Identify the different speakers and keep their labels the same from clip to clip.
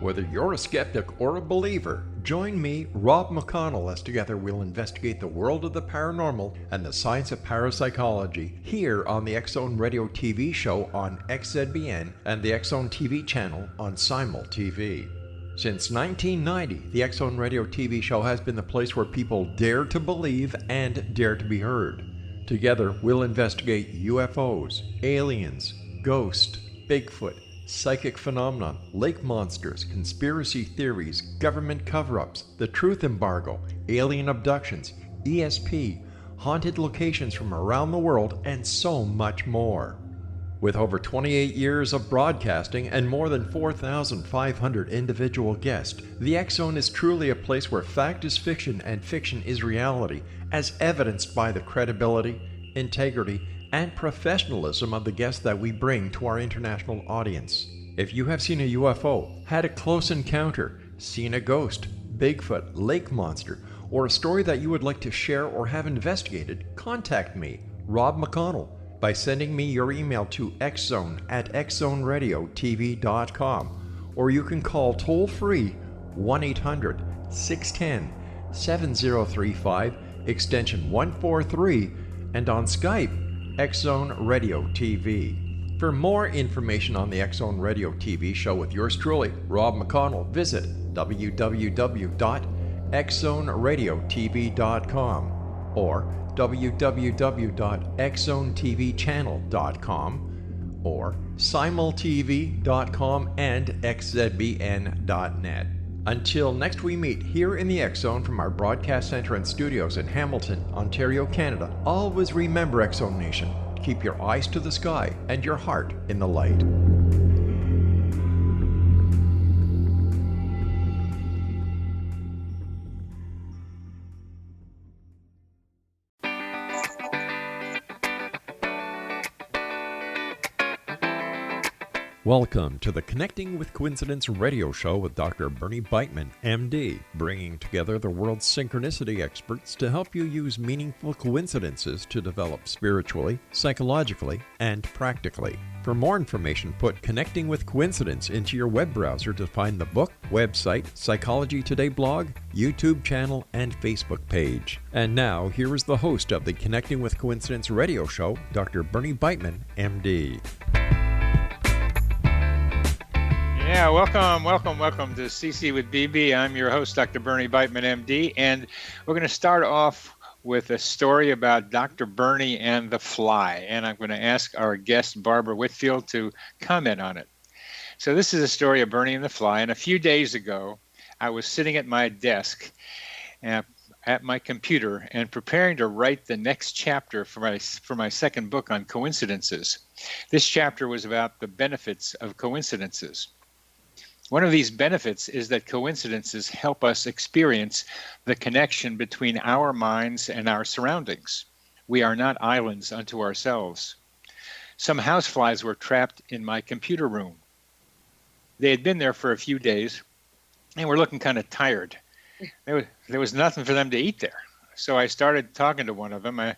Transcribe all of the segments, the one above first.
Speaker 1: Whether you're a skeptic or a believer, join me, Rob McConnell, as together we'll investigate the world of the paranormal and the science of parapsychology here on the X-Zone Radio TV show on XZBN and the X-Zone TV channel on Simul TV. Since 1990, the X-Zone Radio TV show has been the place where people dare to believe and dare to be heard. Together, we'll investigate UFOs, aliens, ghosts, Bigfoot, psychic phenomena, lake monsters, conspiracy theories, government cover-ups, the truth embargo, alien abductions, ESP, haunted locations from around the world, and so much more. With over 28 years of broadcasting and more than 4,500 individual guests, the X-Zone is truly a place where fact is fiction and fiction is reality, as evidenced by the credibility, integrity, and professionalism of the guests that we bring to our international audience. If you have seen a UFO, had a close encounter, seen a ghost, Bigfoot, lake monster, or a story that you would like to share or have investigated, contact me, Rob McConnell, by sending me your email to xzone@xzoneradiotv.com, or you can call toll-free 1-800-610-7035, extension 143, and on Skype, X-Zone Radio TV. For more information on the X-Zone Radio TV show with yours truly, Rob McConnell, visit www.xzoneradiotv.com or www.xzonetvchannel.com or simultv.com and xzbn.net. Until next we meet here in the X-Zone from our broadcast center and studios in Hamilton, Ontario, Canada, always remember, X-Zone Nation, keep your eyes to the sky and your heart in the light. Welcome to the Connecting with Coincidence radio show with Dr. Bernie Beitman, MD, bringing together the world's synchronicity experts to help you use meaningful coincidences to develop spiritually, psychologically, and practically. For more information, put Connecting with Coincidence into your web browser to find the book, website, Psychology Today blog, YouTube channel, and Facebook page. And now, here is the host of the Connecting with Coincidence radio show, Dr. Bernie Beitman, MD.
Speaker 2: Yeah, welcome to CC with BB. I'm your host, Dr. Bernie Beitman, MD, and we're going to start off with a story about Dr. Bernie and the fly, and I'm going to ask our guest, Barbara Whitfield, to comment on it. So this is a story of Bernie and the fly, and a few days ago, I was sitting at my desk at my computer and preparing to write the next chapter for my second book on coincidences. This chapter was about the benefits of coincidences. One of these benefits is that coincidences help us experience the connection between our minds and our surroundings. We are not islands unto ourselves. Some houseflies were trapped in my computer room. They had been there for a few days and were looking kind of tired. There was nothing for them to eat there. So I started talking to one of them. I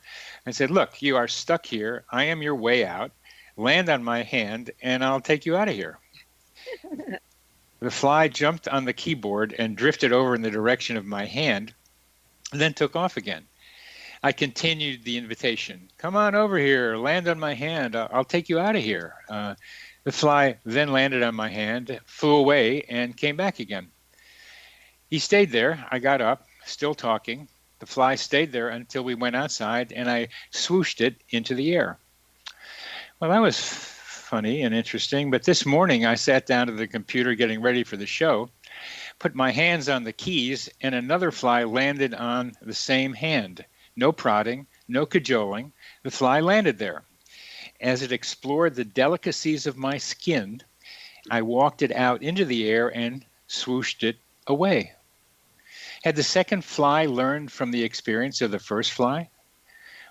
Speaker 2: said, look, you are stuck here. I am your way out. Land on my hand and I'll take you out of here. The fly jumped on the keyboard and drifted over in the direction of my hand, and then took off again. I continued the invitation. Come on over here, land on my hand, I'll take you out of here. The fly then landed on my hand, flew away, and came back again. He stayed there. I got up, still talking. The fly stayed there until we went outside, and I swooshed it into the air. Well, that was funny and interesting, but this morning I sat down to the computer getting ready for the show, put my hands on the keys, and another fly landed on the same hand. No prodding, no cajoling. The fly landed there. As it explored the delicacies of my skin, I walked it out into the air and swooshed it away. Had the second fly learned from the experience of the first fly?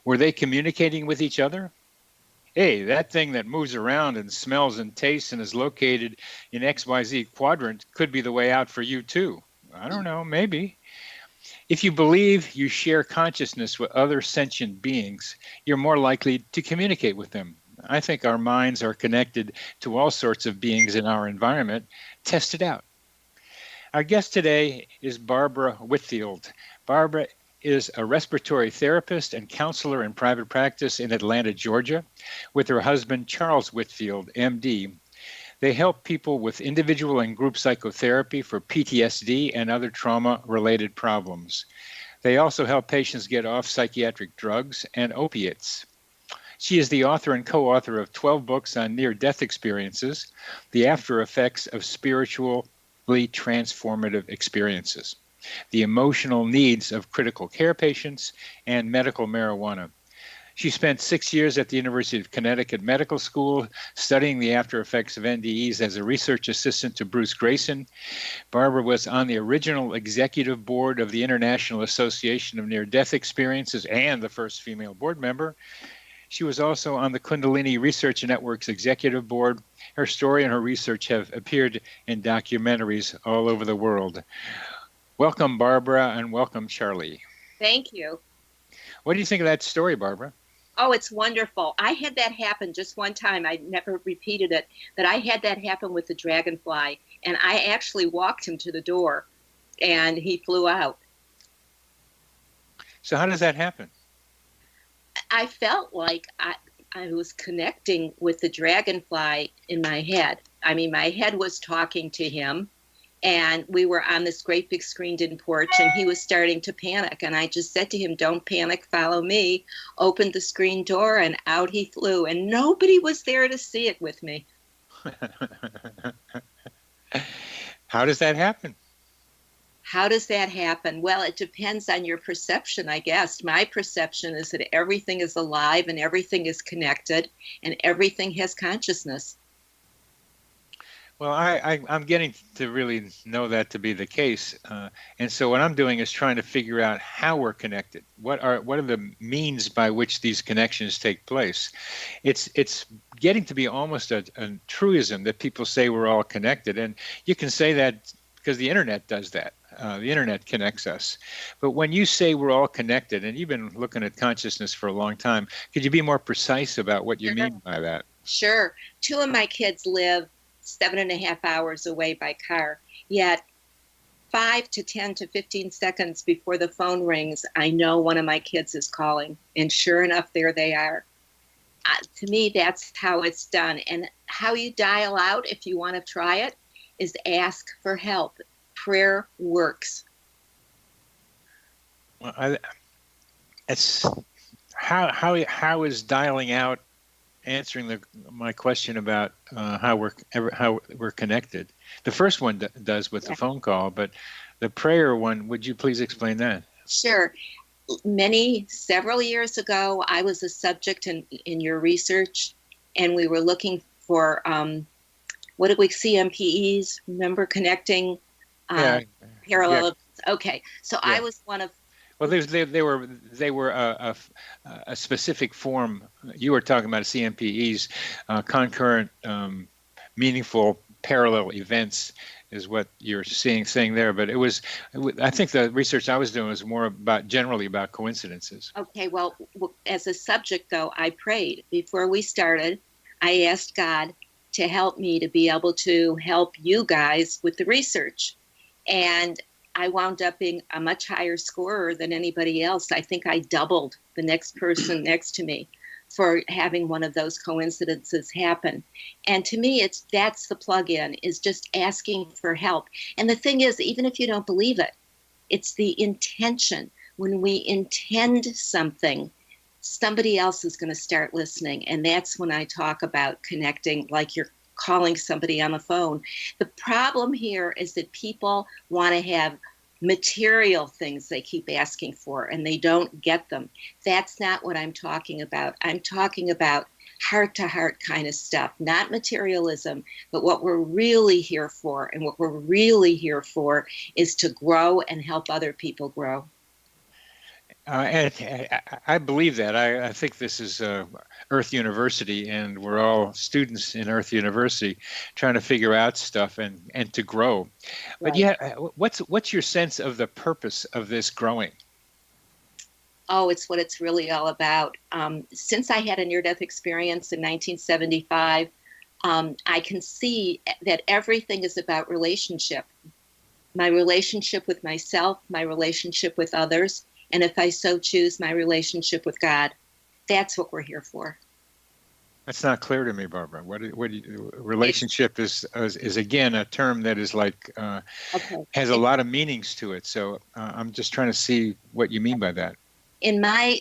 Speaker 2: Were they communicating with each other? Hey, that thing that moves around and smells and tastes and is located in XYZ quadrant could be the way out for you too. I don't know, maybe. If you believe you share consciousness with other sentient beings, you're more likely to communicate with them. I think our minds are connected to all sorts of beings in our environment. Test it out. Our guest today is Barbara Whitfield. Barbara is a respiratory therapist and counselor in private practice in Atlanta, Georgia, with her husband, Charles Whitfield, MD. They help people with individual and group psychotherapy for PTSD and other trauma-related problems. They also help patients get off psychiatric drugs and opiates. She is the author and co-author of 12 books on near-death experiences, the after effects of spiritually transformative experiences, the emotional needs of critical care patients, and medical marijuana. She spent 6 years at the University of Connecticut Medical School studying the after effects of NDEs as a research assistant to Bruce Grayson. Barbara was on the original executive board of the International Association of Near-Death Experiences and the first female board member. She was also on the Kundalini Research Network's executive board. Her story and her research have appeared in documentaries all over the world. Welcome, Barbara, and welcome, Charlie.
Speaker 3: Thank you.
Speaker 2: What do you think of that story, Barbara?
Speaker 3: Oh, it's wonderful. I had that happen just one time. I never repeated it, but I had that happen with the dragonfly, and I actually walked him to the door, and he flew out.
Speaker 2: So how does that happen?
Speaker 3: I felt like I was connecting with the dragonfly in my head. I mean, my head was talking to him, and we were on this great big screened-in porch, and he was starting to panic. And I just said to him, "Don't panic, follow me." Opened the screen door, and out he flew. And nobody was there to see it with me.
Speaker 2: How does that happen?
Speaker 3: How does that happen? Well, it depends on your perception, I guess. My perception is that everything is alive and everything is connected and everything has consciousness.
Speaker 2: Well, I'm getting to really know that to be the case, and so what I'm doing is trying to figure out how we're connected. What are the means by which these connections take place? It's getting to be almost a truism that people say we're all connected, and you can say that because the internet does that. The internet connects us. But when you say we're all connected, and you've been looking at consciousness for a long time, could you be more precise about what you mean by that?
Speaker 3: Sure. 2 of my kids live 7.5 hours away by car, yet 5 to 10 to 15 seconds before the phone rings, I know one of my kids is calling, and sure enough, there they are. To me, that's how it's done. And how you dial out, if you want to try it, is ask for help. Prayer works.
Speaker 2: Well, it's how is dialing out answering my question about how we're connected. The first one does with the phone call, but the prayer one, would you please explain that?
Speaker 3: Sure. Several years ago, I was a subject in your research, and we were looking for what did we CMPEs? Remember connecting parallel? Yeah. Okay, so yeah. I was one of.
Speaker 2: Well, they were a specific form. You were talking about CMPEs, concurrent, meaningful parallel events is what you're saying there. But I think the research I was doing was more generally about coincidences.
Speaker 3: Okay, well, as a subject though, I prayed before we started. I asked God to help me to be able to help you guys with the research, and I wound up being a much higher scorer than anybody else. I think I doubled the next person next to me for having one of those coincidences happen. And to me, that's the plug-in, is just asking for help. And the thing is, even if you don't believe it, it's the intention. When we intend something, somebody else is going to start listening. And that's when I talk about connecting, like you're calling somebody on the phone. The problem here is that people want to have material things they keep asking for, and they don't get them. That's not what I'm talking about. I'm talking about heart-to-heart kind of stuff, not materialism, but what we're really here for. And what we're really here for is to grow and help other people grow.
Speaker 2: And I believe that. I think this is Earth University, and we're all students in Earth University trying to figure out stuff and to grow. Right. But yeah, what's your sense of the purpose of this growing?
Speaker 3: Oh, it's what it's really all about. Since I had a near-death experience in 1975, I can see that everything is about relationship. my relationship with myself, my relationship with others, and if I so choose, my relationship with God. That's what we're here for.
Speaker 2: That's not clear to me, Barbara. Relationship is again a term that is like
Speaker 3: Okay.
Speaker 2: has a lot of meanings to it. So I'm just trying to see what you mean by that.
Speaker 3: In my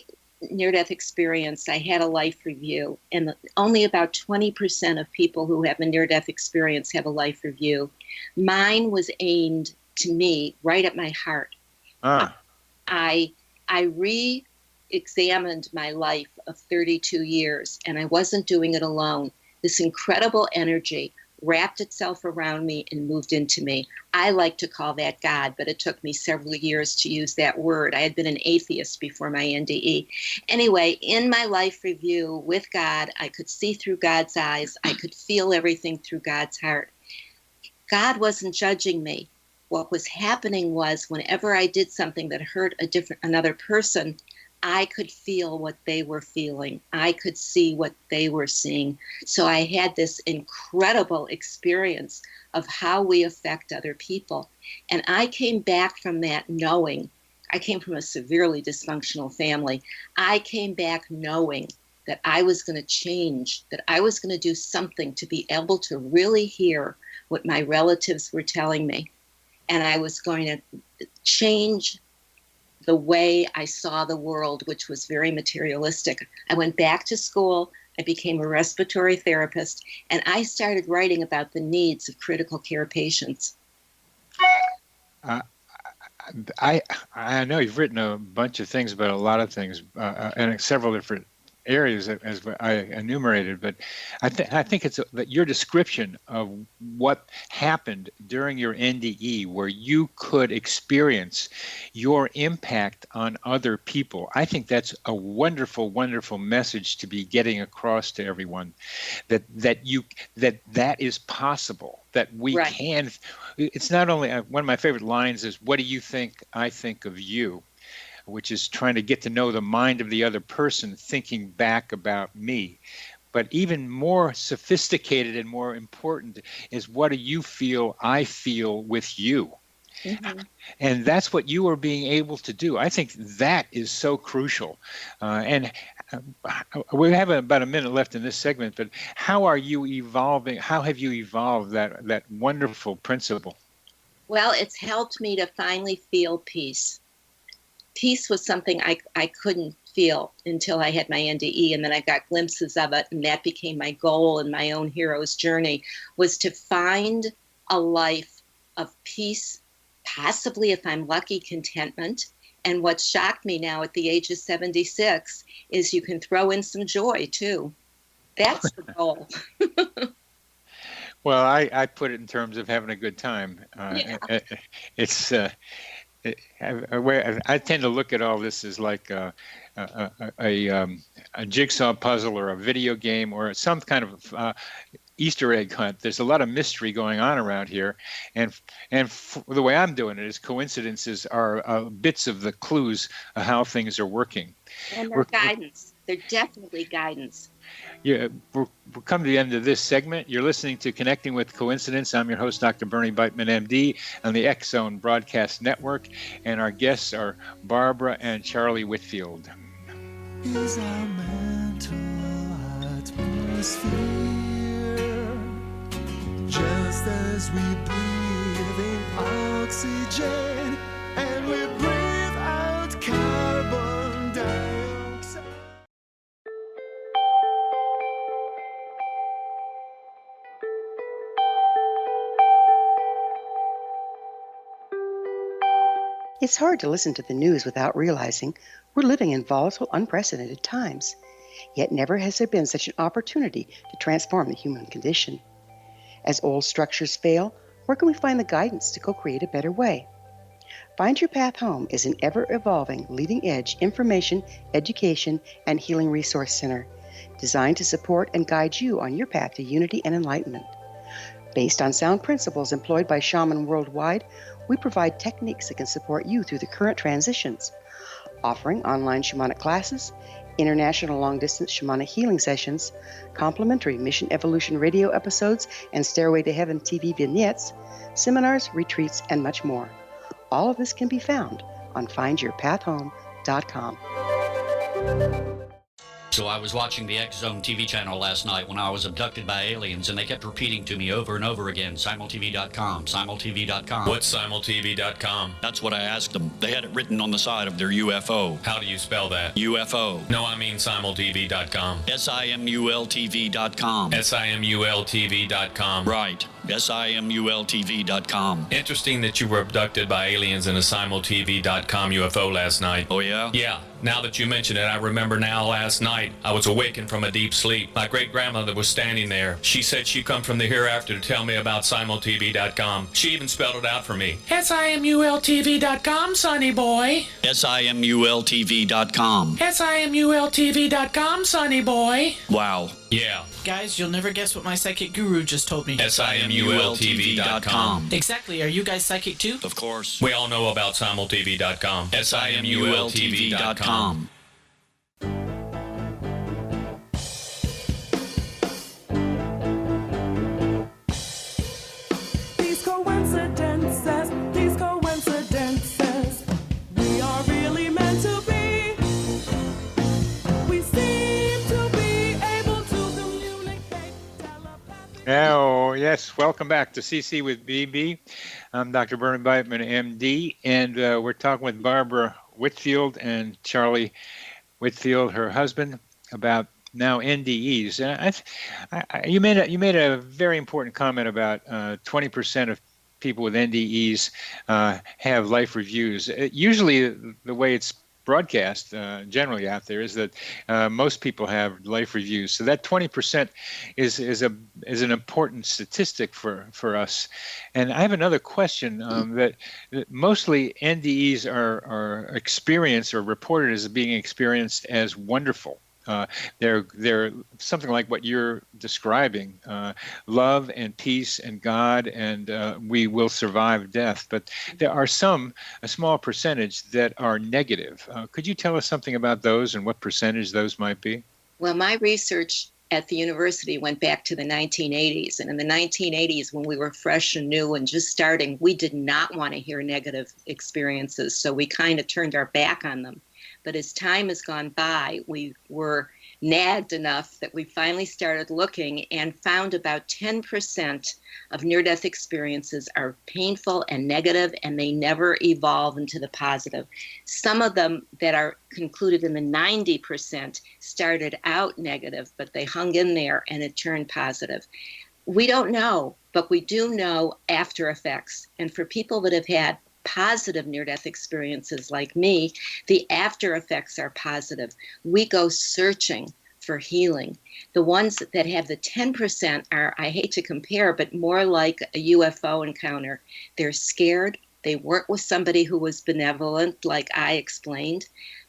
Speaker 3: near-death experience, I had a life review, and only about 20% of people who have a near-death experience have a life review. Mine was aimed to me right at my heart. I re-examined my life of 32 years, and I wasn't doing it alone. This incredible energy wrapped itself around me and moved into me. I like to call that God, but it took me several years to use that word. I had been an atheist before my NDE. Anyway, in my life review with God, I could see through God's eyes. I could feel everything through God's heart. God wasn't judging me. What was happening was whenever I did something that hurt another person, I could feel what they were feeling. I could see what they were seeing. So I had this incredible experience of how we affect other people. And I came back from that knowing, I came from a severely dysfunctional family. I came back knowing that I was going to change, that I was going to do something to be able to really hear what my relatives were telling me. And I was going to change the way I saw the world, which was very materialistic. I went back to school, I became a respiratory therapist, and I started writing about the needs of critical care patients.
Speaker 2: I know you've written a bunch of things about a lot of things and several different areas as I enumerated, but I think it's that your description of what happened during your NDE, where you could experience your impact on other people. I think that's a wonderful, wonderful message to be getting across to everyone, that is possible, that we
Speaker 3: Right.
Speaker 2: can. It's not only one of my favorite lines is, "What do you think I think of you?" which is trying to get to know the mind of the other person, thinking back about me. But even more sophisticated and more important is, what do you feel I feel with you? Mm-hmm. And that's what you are being able to do. I think that is so crucial. And we have about a minute left in this segment, but how are you evolving? How have you evolved that wonderful principle?
Speaker 3: Well, it's helped me to finally feel peace. Peace was something I couldn't feel until I had my NDE, and then I got glimpses of it, and that became my goal in my own hero's journey, was to find a life of peace, possibly, if I'm lucky, contentment. And what shocked me now at the age of 76 is you can throw in some joy too. That's the goal.
Speaker 2: Well, I put it in terms of having a good time. It's I tend to look at all this as like a jigsaw puzzle or a video game or some kind of Easter egg hunt. There's a lot of mystery going on around here, and the way I'm doing it is coincidences are bits of the clues of how things are working.
Speaker 3: And they're guidance. They're definitely guidance.
Speaker 2: Yeah, we're coming to the end of this segment. You're listening to Connecting with Coincidence. I'm your host, Dr. Bernie Beitman, MD, on the X Zone Broadcast Network, and our guests are Barbara and Charlie Whitfield. Is our mental atmosphere just as we breathe in oxygen and we breathe out carbon dioxide?
Speaker 4: It's hard to listen to the news without realizing we're living in volatile, unprecedented times. Yet never has there been such an opportunity to transform the human condition. As old structures fail, where can we find the guidance to co-create a better way? Find Your Path Home is an ever-evolving, leading-edge information, education, and healing resource center designed to support and guide you on your path to unity and enlightenment. Based on sound principles employed by shaman worldwide, we provide techniques that can support you through the current transitions, offering online shamanic classes, international long-distance shamanic healing sessions, complimentary Mission Evolution radio episodes and Stairway to Heaven TV vignettes, seminars, retreats, and much more. All of this can be found on findyourpathhome.com.
Speaker 5: So I was watching the X Zone TV channel last night when I was abducted by aliens, and they kept repeating to me over and over again, simultv.com, simultv.com.
Speaker 6: What's simultv.com?
Speaker 5: That's what I asked them. They had it written on the side of their UFO.
Speaker 6: How do you spell that?
Speaker 5: UFO.
Speaker 6: No, I mean simultv.com.
Speaker 5: simultv.com.
Speaker 6: simultv.com.
Speaker 5: Right. simultv.com.
Speaker 6: Interesting that you were abducted by aliens in a simultv.com UFO last night.
Speaker 5: Oh, yeah?
Speaker 6: Yeah. Now that you mention it, I remember now last night I was awakened from a deep sleep. My great-grandmother was standing there. She said she'd come from the hereafter to tell me about simultv.com. She even spelled it out for me. simultv.com, sonny boy.
Speaker 5: simultv.com.
Speaker 6: simultv.com, sonny boy.
Speaker 5: Wow.
Speaker 6: Yeah.
Speaker 7: Guys, you'll never guess what my psychic guru just told me.
Speaker 6: simultv.com.
Speaker 7: Exactly. Are you guys psychic too?
Speaker 5: Of course.
Speaker 6: We all know about simultv.com. simultv.com.
Speaker 8: These coincidences, we are really meant to be. We seem to be able to communicate telepathically.
Speaker 2: Oh, yes. Welcome back to CC with BB. I'm Dr. Bernie Beitman, MD, and we're talking with Barbara Whitfield and Charlie Whitfield, her husband, about now NDEs. And you made a very important comment about 20% of people with NDEs have life reviews. Usually, the way it's broadcast generally out there is that most people have life reviews. So that 20% is an important statistic for us. And I have another question that mostly NDEs are experienced or reported as being experienced as wonderful. They're something like what you're describing, love and peace and God, and we will survive death. But there are a small percentage that are negative. Could you tell us something about those and what percentage those might be?
Speaker 3: Well, my research at the university went back to the 1980s. And in the 1980s, when we were fresh and new and just starting, we did not want to hear negative experiences. So we kind of turned our back on them. But as time has gone by, we were nagged enough that we finally started looking and found about 10% of near-death experiences are painful and negative, and they never evolve into the positive. Some of them that are concluded in the 90% started out negative, but they hung in there and it turned positive. We don't know, but we do know after effects. And for people that have had positive near-death experiences like me, the after effects are positive. We go searching for healing. The ones that have the 10% are, I hate to compare, but more like a UFO encounter. They're scared. They work with somebody who was benevolent, like I explained,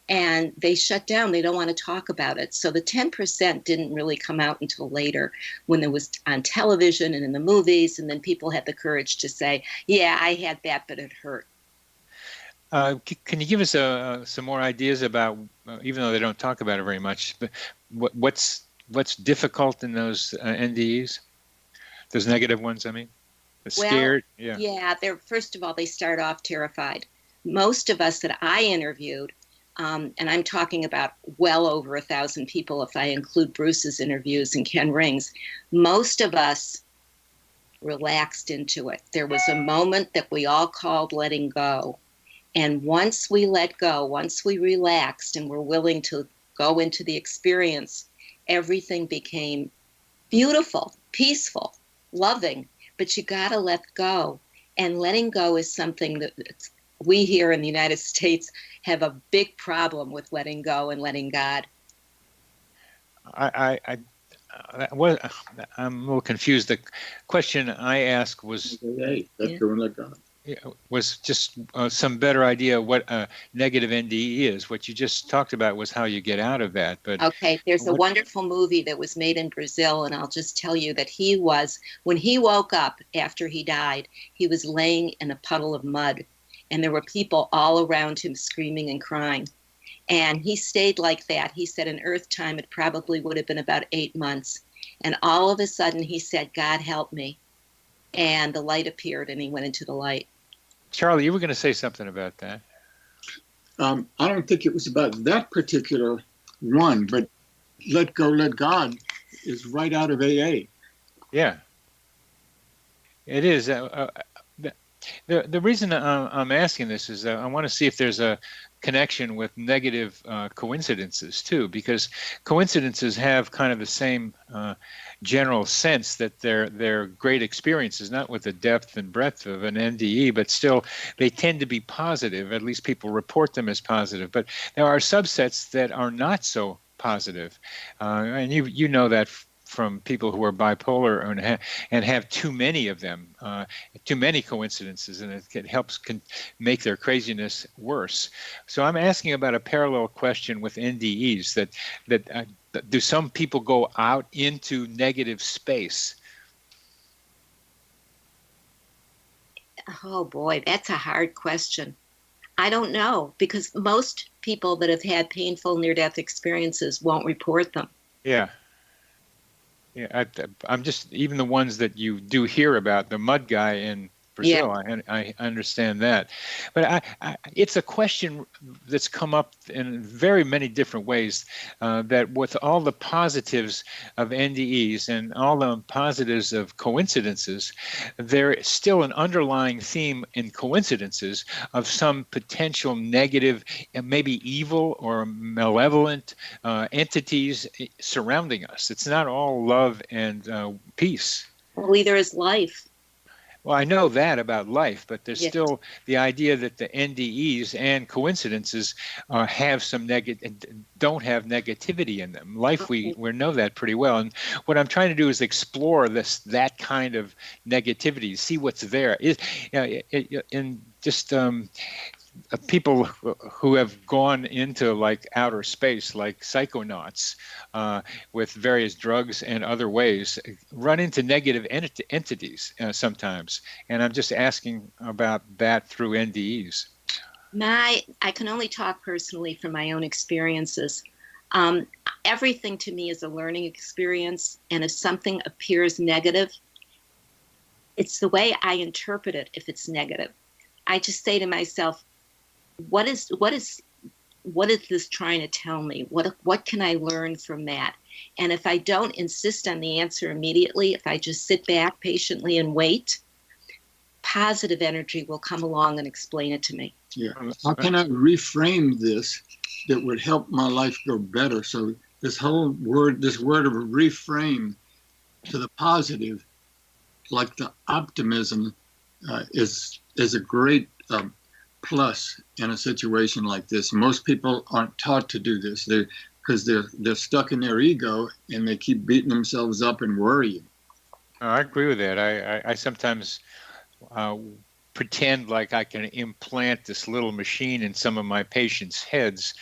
Speaker 3: and they shut down. They don't want to talk about it. So the 10% didn't really come out until later, when it was on television and in the movies, and then people had the courage to say, yeah, I had that, but it hurt.
Speaker 2: Can you give us some more ideas about, even though they don't talk about it very much, but what's difficult in those NDEs? Those negative ones, I mean? The scared?
Speaker 3: Well, yeah, they're, first of all, they start off terrified. Most of us that I interviewed, and I'm talking about well over 1,000 people if I include Bruce's interviews and Ken Ring's, most of us relaxed into it. There was a moment that we all called letting go. And once we let go, once we relaxed and were willing to go into the experience, everything became beautiful, peaceful, loving. But you got to let go. And letting go is something that we here in the United States have a big problem with, letting go and letting God.
Speaker 2: I'm a little confused. The question I asked was, was just some better idea what a negative NDE is. What you just talked about was how you get out of that. But
Speaker 3: okay, there's a wonderful movie that was made in Brazil, and I'll just tell you that when he woke up after he died, he was laying in a puddle of mud, and there were people all around him screaming and crying. And he stayed like that. He said in Earth time, it probably would have been about 8 months. And all of a sudden he said, God help me. And the light appeared and he went into the light.
Speaker 2: Charlie, you were going to say something about that.
Speaker 9: I don't think it was about that particular one, but let go, let God is right out of AA.
Speaker 2: Yeah, it is. The reason I'm asking this is I want to see if there's a connection with negative coincidences too, because coincidences have kind of the same general sense that they're great experiences, not with the depth and breadth of an NDE, but still they tend to be positive. At least people report them as positive. But there are subsets that are not so positive, and you know that from people who are bipolar and have too many of them, too many coincidences, and it helps make their craziness worse. So I'm asking about a parallel question with NDEs, that do some people go out into negative space?
Speaker 3: Oh boy, that's a hard question. I don't know, because most people that have had painful near-death experiences won't report them.
Speaker 2: Yeah. Yeah, I'm just, even the ones that you do hear about, the mud guy in Brazil, yeah. I understand that. But it's a question that's come up in very many different ways, that with all the positives of NDEs and all the positives of coincidences, there's still an underlying theme in coincidences of some potential negative, maybe evil or malevolent entities surrounding us. It's not all love and peace.
Speaker 3: Well, either is life.
Speaker 2: Well, I know that about life, but there's still the idea that the NDEs and coincidences have some don't have negativity in them. Life, we know that pretty well. And what I'm trying to do is explore that kind of negativity, see what's there. People who have gone into like outer space, like psychonauts, with various drugs and other ways, run into negative entities sometimes. And I'm just asking about that through NDEs.
Speaker 3: I can only talk personally from my own experiences. Everything to me is a learning experience. And if something appears negative, it's the way I interpret it if it's negative. I just say to myself, what is this trying to tell me? What can I learn from that? And if I don't insist on the answer immediately, if I just sit back patiently and wait, positive energy will come along and explain it to me.
Speaker 9: Yeah. How can I reframe this that would help my life go better? So this word of reframe to the positive, like the optimism, is a great plus in a situation like this. Most people aren't taught to do this because they're stuck in their ego and they keep beating themselves up and worrying.
Speaker 2: I agree with that. I sometimes pretend like I can implant this little machine in some of my patients' heads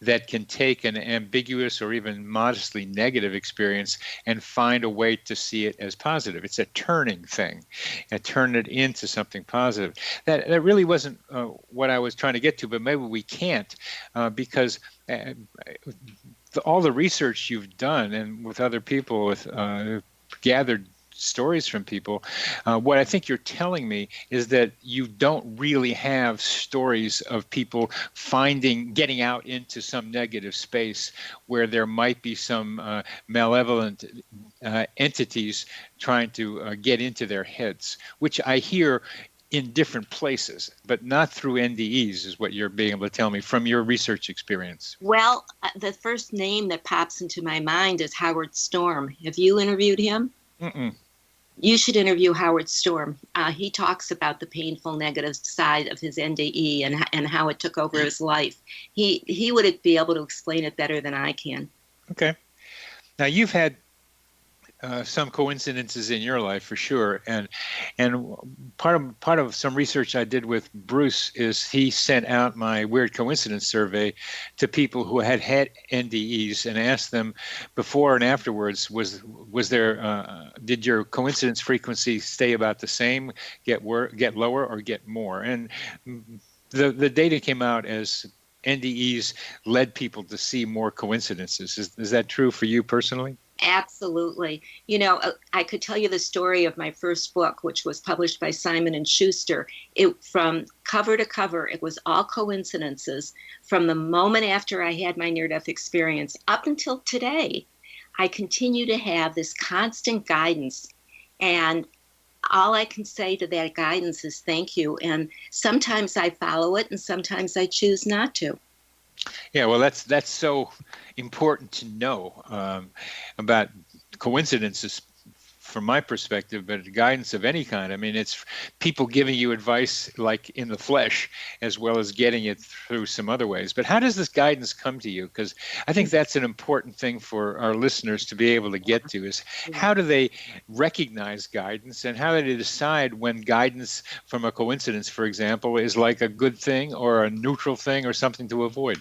Speaker 2: that can take an ambiguous or even modestly negative experience and find a way to see it as positive. It's a turning thing, and turn it into something positive. That really wasn't what I was trying to get to, but maybe we can't because all the research you've done and with other people, with gathered stories from people, what I think you're telling me is that you don't really have stories of people getting out into some negative space where there might be some malevolent entities trying to get into their heads, which I hear in different places, but not through NDEs, is what you're being able to tell me from your research experience.
Speaker 3: Well, the first name that pops into my mind is Howard Storm. Have you interviewed him?
Speaker 2: Mm-mm.
Speaker 3: You should interview Howard Storm. He talks about the painful negative side of his NDE and how it took over his life. He would be able to explain it better than I can.
Speaker 2: Okay. Now you've had some coincidences in your life for sure, and part of some research I did with Bruce is he sent out my weird coincidence survey to people who had NDEs and asked them before and afterwards, was there did your coincidence frequency stay about the same, get lower, or get more? And the data came out as NDEs led people to see more coincidences. Is that true for you personally?
Speaker 3: Absolutely. I could tell you the story of my first book, which was published by Simon & Schuster. From cover to cover, it was all coincidences. From the moment after I had my near-death experience up until today, I continue to have this constant guidance. And all I can say to that guidance is thank you. And sometimes I follow it and sometimes I choose not to.
Speaker 2: Yeah, well, that's so important to know about coincidences from my perspective, but guidance of any kind. I mean, it's people giving you advice like in the flesh, as well as getting it through some other ways. But how does this guidance come to you? Because I think that's an important thing for our listeners to be able to get to is how do they recognize guidance and how do they decide when guidance from a coincidence, for example, is like a good thing or a neutral thing or something to avoid?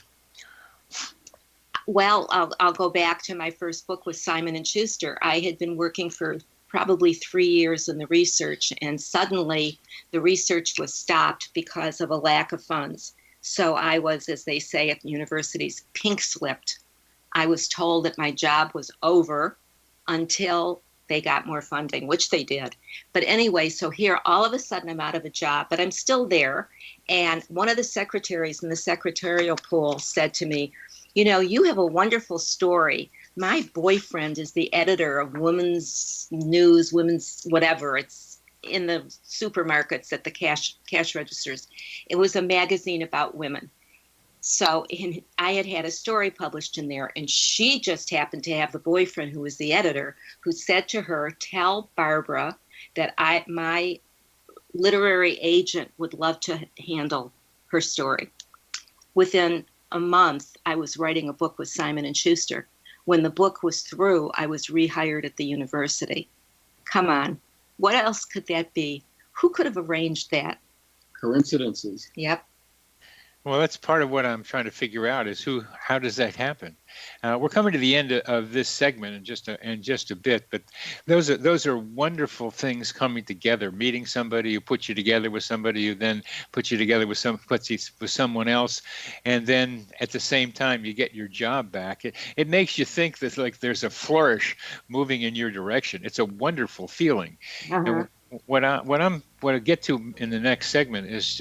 Speaker 3: Well, I'll go back to my first book with Simon & Schuster. I had been working for probably 3 years in the research, and suddenly the research was stopped because of a lack of funds. So I was, as they say at the universities, pink slipped. I was told that my job was over until they got more funding, which they did. But anyway, so here, all of a sudden, I'm out of a job, but I'm still there. And one of the secretaries in the secretarial pool said to me, you have a wonderful story. My boyfriend is the editor of Women's News, Women's whatever. It's in the supermarkets at the cash registers. It was a magazine about women. So I had a story published in there, and she just happened to have the boyfriend who was the editor who said to her, tell Barbara that my literary agent would love to handle her story. Within a month, I was writing a book with Simon & Schuster. When the book was through, I was rehired at the university. Come on. What else could that be? Who could have arranged that?
Speaker 9: Coincidences.
Speaker 3: Yep.
Speaker 2: Well, that's part of what I'm trying to figure out is how does that happen? We're coming to the end of this segment in just a bit, but those are wonderful things coming together. Meeting somebody who puts you together with somebody who then puts you together with someone else, and then at the same time you get your job back. It makes you think that like there's a flourish moving in your direction. It's a wonderful feeling.
Speaker 3: Uh-huh.
Speaker 2: What I get to in the next segment is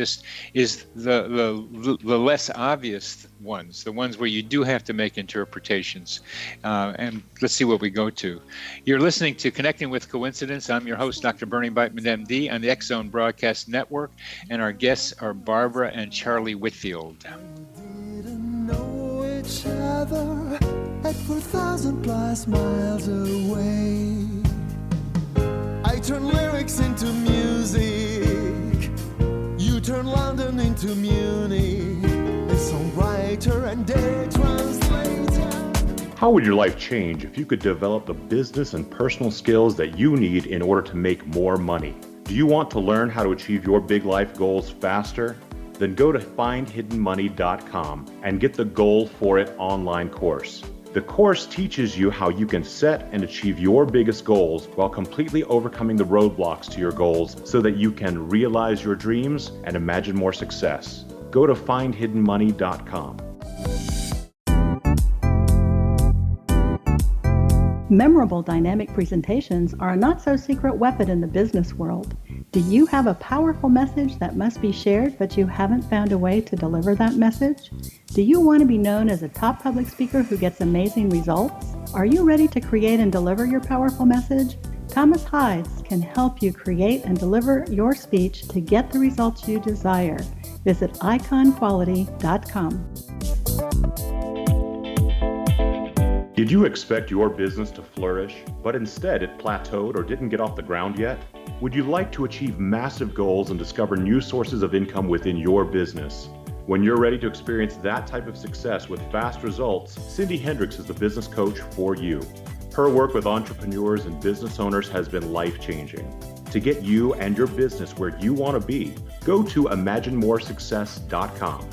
Speaker 2: the less obvious ones, the ones where you do have to make interpretations, and let's see what we go to. You're listening to Connecting with Coincidence. I'm your host, Dr. Bernie Beitman, MD, on the X Zone Broadcast Network, and our guests are Barbara and Charlie Whitfield.
Speaker 8: We didn't know each other at 4,000 plus miles away. I turn lyrics into music. You turn London into Munich. A songwriter and a translator.
Speaker 10: How would your life change if you could develop the business and personal skills that you need in order to make more money? Do you want to learn how to achieve your big life goals faster? Then go to findhiddenmoney.com and get the Goal for It online course. The course teaches you how you can set and achieve your biggest goals while completely overcoming the roadblocks to your goals so that you can realize your dreams and imagine more success. Go to findhiddenmoney.com.
Speaker 11: Memorable dynamic presentations are a not-so-secret weapon in the business world. Do you have a powerful message that must be shared, but you haven't found a way to deliver that message? Do you want to be known as a top public speaker who gets amazing results? Are you ready to create and deliver your powerful message? Thomas Hides can help you create and deliver your speech to get the results you desire. Visit iconquality.com.
Speaker 10: Did you expect your business to flourish, but instead it plateaued or didn't get off the ground yet? Would you like to achieve massive goals and discover new sources of income within your business? When you're ready to experience that type of success with fast results, Cindy Hendricks is the business coach for you. Her work with entrepreneurs and business owners has been life-changing. To get you and your business where you want to be, go to imaginemoresuccess.com.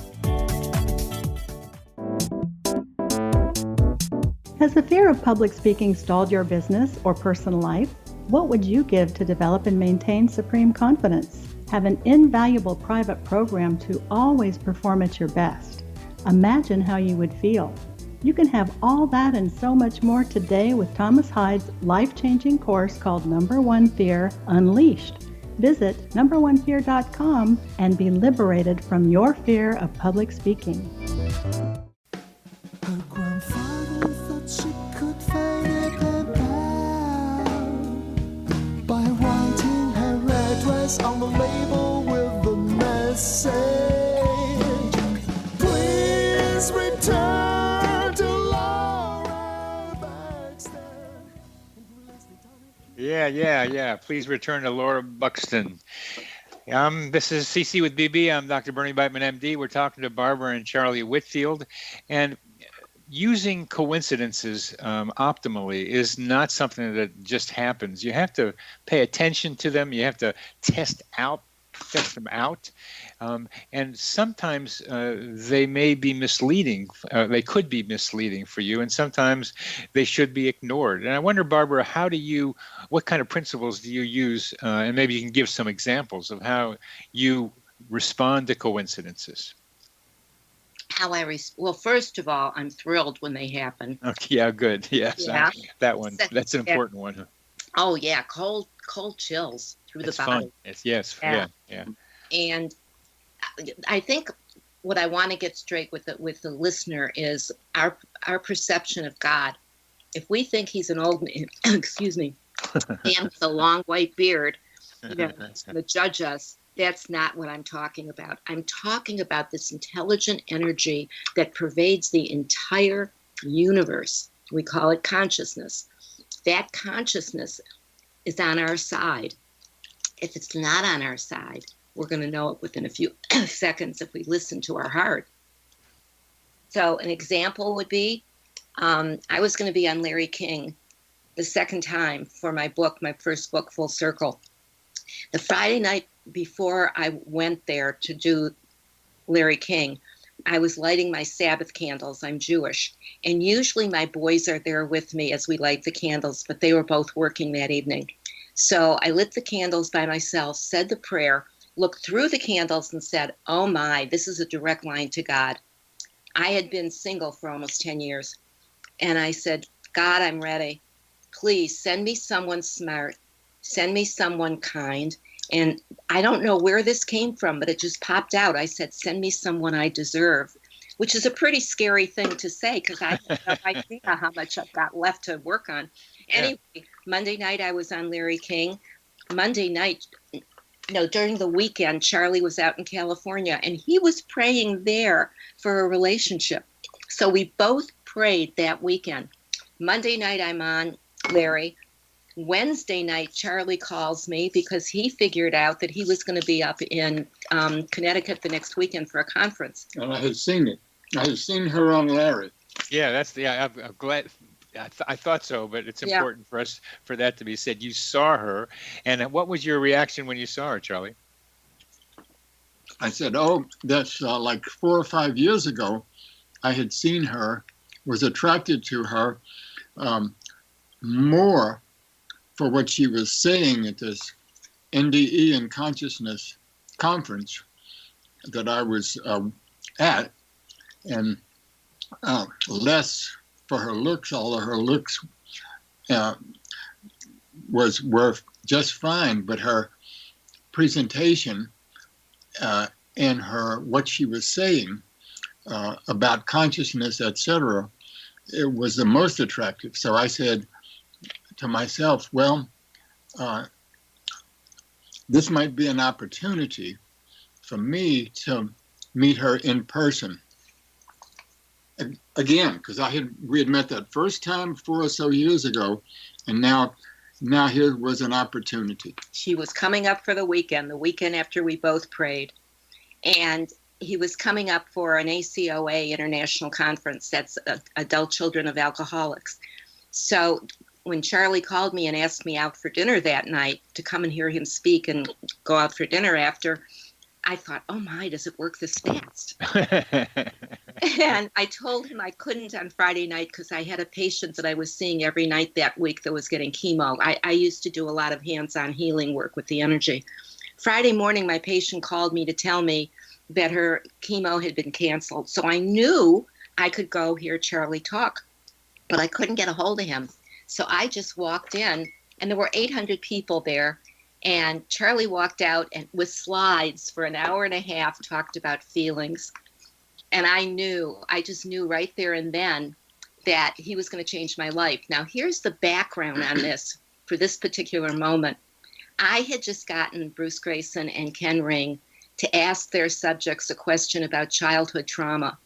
Speaker 11: Has the fear of public speaking stalled your business or personal life? What would you give to develop and maintain supreme confidence? Have an invaluable private program to always perform at your best. Imagine how you would feel. You can have all that and so much more today with Thomas Hyde's life-changing course called Number One Fear Unleashed. Visit numberonefear.com and be liberated from your fear of public speaking.
Speaker 8: Her grandfather thought she could find a pen pal by writing her address on the label with the message, "Please return to Laura Baxter."
Speaker 2: Yeah. Please return to Laura Buxton. This is CC with BB. I'm Dr. Bernie Beitman, MD. We're talking to Barbara and Charlie Whitfield. And using coincidences optimally is not something that just happens. You have to pay attention to them. You have to test them out. And sometimes they may be misleading. They could be misleading for you, and sometimes they should be ignored. And I wonder, Barbara, what kind of principles do you use? And maybe you can give some examples of how you respond to coincidences.
Speaker 3: Well, first of all, I'm thrilled when they happen.
Speaker 2: Okay, yeah, good. Yes,
Speaker 3: Yeah.
Speaker 2: That one. That's an important one.
Speaker 3: Oh yeah, cold chills through
Speaker 2: It's
Speaker 3: the body.
Speaker 2: fun. Yes.
Speaker 3: And I think what I want to get straight with the listener is our perception of God. If we think he's an old man, excuse me, man with a long white beard, he's going to judge us. That's not what I'm talking about. I'm talking about this intelligent energy that pervades the entire universe. We call it consciousness. That consciousness is on our side. If it's not on our side, we're going to know it within a few seconds if we listen to our heart. So an example would be, I was going to be on Larry King the second time for my first book, Full Circle. The Friday night before I went there to do Larry King, I was lighting my Sabbath candles. I'm Jewish. And usually my boys are there with me as we light the candles, but they were both working that evening. So I lit the candles by myself, said the prayer, looked through the candles and said, oh my, this is a direct line to God. I had been single for almost 10 years. And I said, God, I'm ready. Please send me someone smart. Send me someone kind. And I don't know where this came from, but it just popped out. I said, send me someone I deserve, which is a pretty scary thing to say because I have no idea how much I've got left to work on. Anyway, Monday night I was on Larry King. Monday night, during the weekend, Charlie was out in California and he was praying there for a relationship. So we both prayed that weekend. Monday night I'm on Larry. Wednesday night, Charlie calls me because he figured out that he was going to be up in Connecticut the next weekend for a conference.
Speaker 9: And I had seen it. I had seen her on Larry.
Speaker 2: Yeah, I'm glad. I thought so, but it's important for that to be said. You saw her, and what was your reaction when you saw her, Charlie?
Speaker 9: I said, oh, that's like 4 or 5 years ago. I had seen her, was attracted to her more for what she was saying at this NDE and consciousness conference that I was at, and less for her looks, although her looks were just fine, but her presentation and what she was saying about consciousness, etc., it was the most attractive. So I said to myself, well, this might be an opportunity for me to meet her in person. Again, because we had met that first time 4 or so years ago, and now here was an opportunity.
Speaker 3: She was coming up for the weekend after we both prayed. And he was coming up for an ACOA international conference. That's adult children of alcoholics. So when Charlie called me and asked me out for dinner that night to come and hear him speak and go out for dinner after, I thought, oh my, does it work this fast? And I told him I couldn't on Friday night because I had a patient that I was seeing every night that week that was getting chemo. I used to do a lot of hands-on healing work with the energy. Friday morning, my patient called me to tell me that her chemo had been canceled. So I knew I could go hear Charlie talk, but I couldn't get a hold of him. So I just walked in, and there were 800 people there. And Charlie walked out and with slides for an hour and a half, talked about feelings. And I just knew right there and then that he was going to change my life. Now, here's the background on this for this particular moment. I had just gotten Bruce Grayson and Ken Ring to ask their subjects a question about childhood trauma.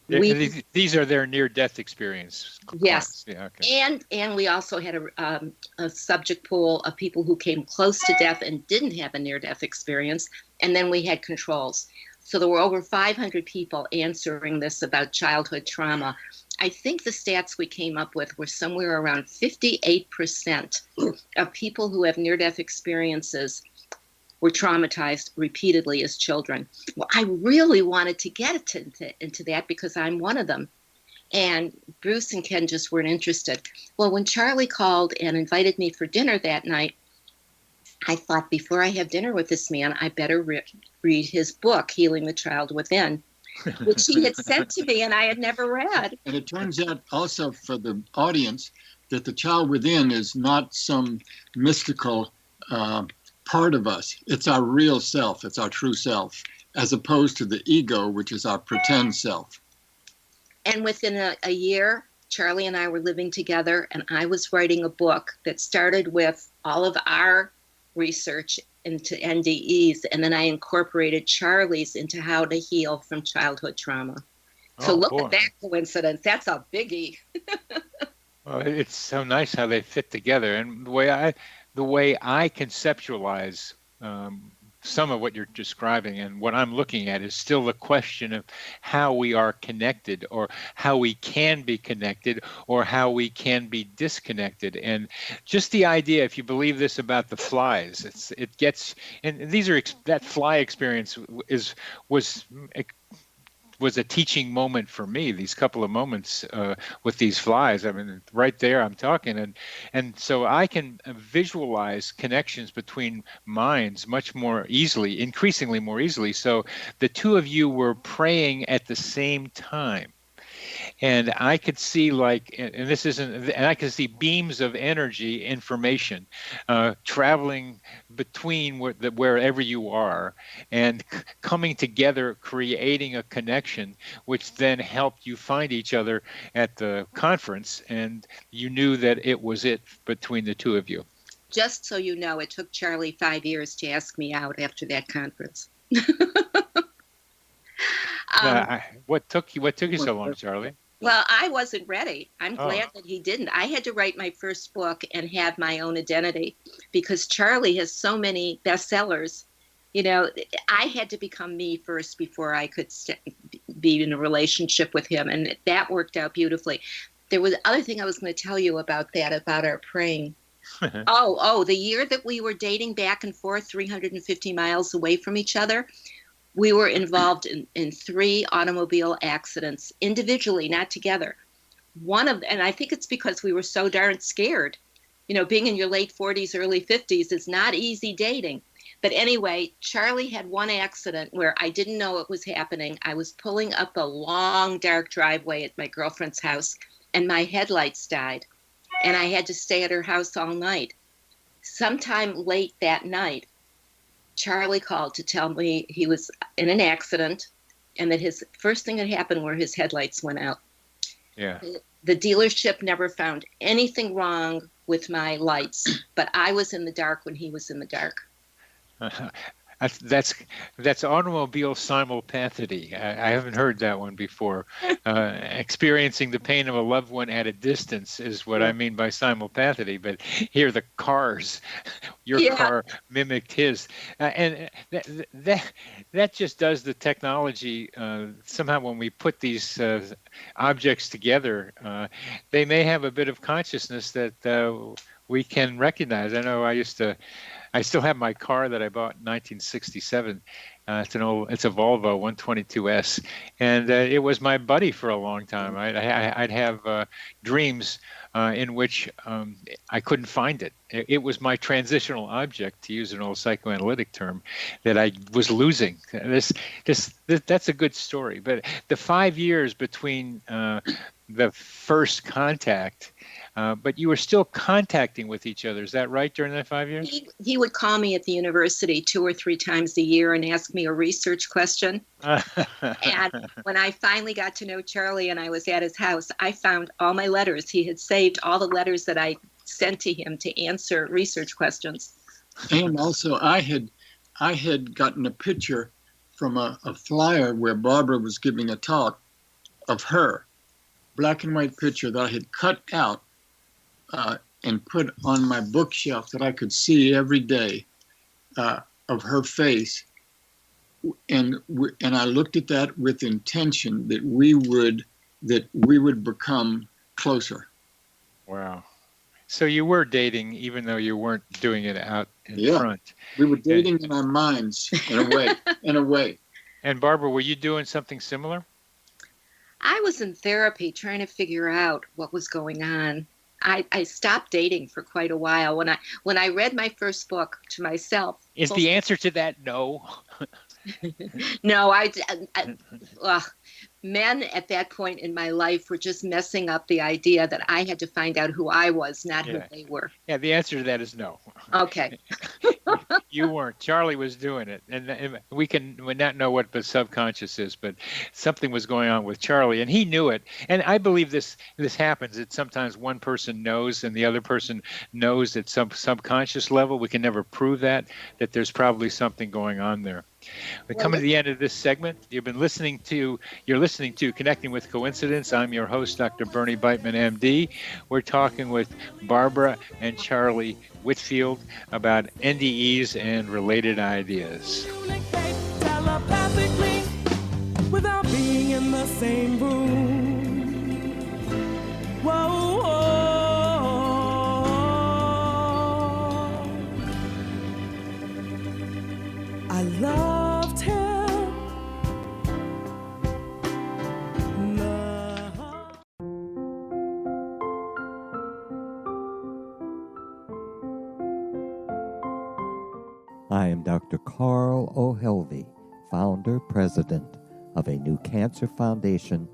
Speaker 2: These are their near-death experience.
Speaker 3: Yes.
Speaker 2: Yeah, okay.
Speaker 3: And we also had a subject pool of people who came close to death and didn't have a near-death experience. And then we had controls. So there were over 500 people answering this about childhood trauma. I think the stats we came up with were somewhere around 58% of people who have near-death experiences were traumatized repeatedly as children. Well, I really wanted to get into that because I'm one of them. And Bruce and Ken just weren't interested. Well, when Charlie called and invited me for dinner that night, I thought, before I have dinner with this man, I better read his book, Healing the Child Within, which he had sent to me and I had never read.
Speaker 9: And it turns out also for the audience that the child within is not some mystical part of us. It's our real self. It's our true self, as opposed to the ego, which is our pretend self.
Speaker 3: And within a year, Charlie and I were living together, and I was writing a book that started with all of our research into NDEs, and then I incorporated Charlie's into how to heal from childhood trauma. So look at that coincidence. That's a biggie.
Speaker 2: Well, it's so nice how they fit together. And the way I conceptualize some of what you're describing and what I'm looking at is still the question of how we are connected, or how we can be connected, or how we can be disconnected. And just the idea, if you believe this about the flies, that fly experience was a teaching moment for me, these couple of moments with these flies. I mean, right there I'm talking, and so I can visualize connections between minds much more easily, increasingly more easily. So the two of you were praying at the same time. And I could see I could see beams of energy, information, traveling between wherever you are, and coming together, creating a connection, which then helped you find each other at the conference, and you knew that it was it between the two of you.
Speaker 3: Just so you know, it took Charlie 5 years to ask me out after that conference.
Speaker 2: What took you so long, Charlie?
Speaker 3: Well, I wasn't ready. I'm glad that he didn't. I had to write my first book and have my own identity because Charlie has so many bestsellers. You know, I had to become me first before I could be in a relationship with him, and that worked out beautifully. There was other thing I was going to tell you about our praying. The year that we were dating back and forth, 350 miles away from each other, we were involved in 3 automobile accidents individually, not together. And I think it's because we were so darn scared. You know, being in your late 40s, early 50s is not easy dating. But anyway, Charlie had one accident where I didn't know it was happening. I was pulling up a long, dark driveway at my girlfriend's house, and my headlights died. And I had to stay at her house all night. Sometime late that night, Charlie called to tell me he was in an accident and that his first thing that happened were his headlights went out.
Speaker 2: Yeah.
Speaker 3: The dealership never found anything wrong with my lights, but I was in the dark when he was in the dark.
Speaker 2: That's automobile simulpathity. I haven't heard that one before. Experiencing the pain of a loved one at a distance is what I mean by simulpathity. But here, the cars, your car mimicked his, and that just does the technology. Somehow, when we put these objects together, they may have a bit of consciousness that we can recognize. I know I used to I still have my car that I bought in 1967. It's a Volvo 122S, and it was my buddy for a long time. I'd have dreams in which I couldn't find it. It was my transitional object, to use an old psychoanalytic term, that I was losing. That's a good story. But the 5 years between the first contact, but you were still contacting with each other. Is that right, during that 5 years?
Speaker 3: He would call me at the university 2 or 3 times a year and ask me a research question. And when I finally got to know Charlie and I was at his house, I found all my letters. He had saved all the letters that I sent to him to answer research questions.
Speaker 9: And also, I had gotten a picture from a flyer where Barbara was giving a talk of her, black and white picture that I had cut out and put on my bookshelf that I could see every day of her face. And I looked at that with intention that we would become closer.
Speaker 2: Wow. So you were dating, even though you weren't doing it out in front.
Speaker 9: We were dating in our minds, in a way.
Speaker 2: And Barbara, were you doing something similar?
Speaker 3: I was in therapy trying to figure out what was going on. I stopped dating for quite a while. When I read my first book to myself.
Speaker 2: Is the answer to that no?
Speaker 3: No, men at that point in my life were just messing up the idea that I had to find out who I was, not who they were.
Speaker 2: Yeah, the answer to that is no.
Speaker 3: Okay.
Speaker 2: You weren't. Charlie was doing it. And we not know what the subconscious is, but something was going on with Charlie, and he knew it. And I believe this happens, that sometimes one person knows and the other person knows at some subconscious level. We can never prove that there's probably something going on there. We're coming to the end of this segment. You're listening to Connecting with Coincidence. I'm your host, Dr. Bernie Beitman, MD. We're talking with Barbara and Charlie Whitfield about NDEs and related ideas.
Speaker 8: Telepathically, without being in the same room. Whoa, whoa. I loved him.
Speaker 12: I am Dr. Carl O'Helvey, founder, president of a new cancer foundation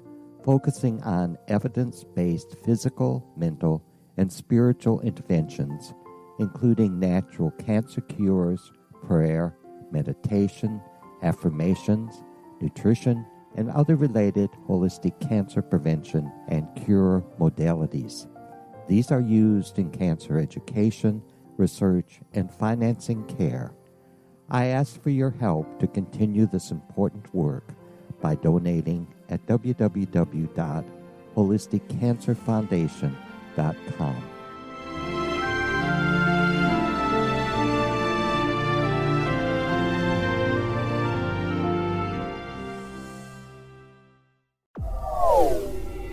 Speaker 12: focusing on evidence-based physical, mental, and spiritual interventions, including natural cancer cures, prayer, meditation, affirmations, nutrition, and other related holistic cancer prevention and cure modalities. These are used in cancer education, research, and financing care. I ask for your help to continue this important work by donating at www.holisticcancerfoundation.com.